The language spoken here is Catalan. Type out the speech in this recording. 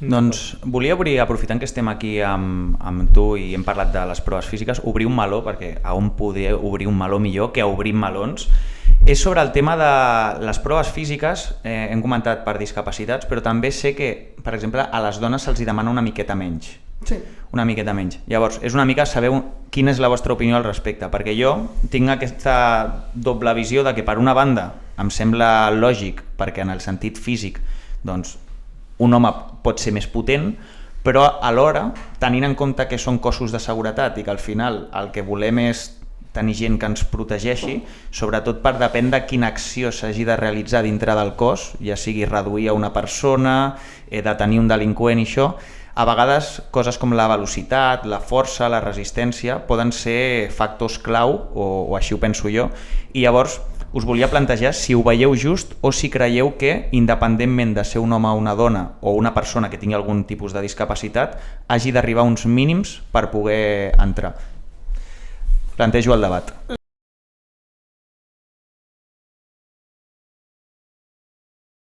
Doncs volia obrir, aprofitant que estem aquí amb tu i hem parlat de les proves físiques, obrir un meló, perquè a on poder obrir un meló millor que obrir melons, és sobre el tema de les proves físiques. Hem comentat per discapacitats, però també sé que, per exemple, a les dones se'ls demana una miqueta menys. Sí. Una miqueta menys. Llavors, és una mica saber quina és la vostra opinió al respecte, perquè jo tinc aquesta doble visió de que per una banda em sembla lògic, perquè en el sentit físic doncs, un home pot ser més potent, però alhora, tenint en compte que són cossos de seguretat i que al final el que volem és tenir gent que ens protegeixi, sobretot per depèn de quina acció s'hagi de realitzar dintre del cos, ja sigui reduir a una persona, detenir un delinqüent i això, a vegades coses com la velocitat, la força, la resistència poden ser factors clau, o així ho penso jo, i llavors us volia plantejar si ho veieu just o si creieu que, independentment de ser un home o una dona o una persona que tingui algun tipus de discapacitat, hagi d'arribar a uns mínims per poder entrar. Plantejo el debat.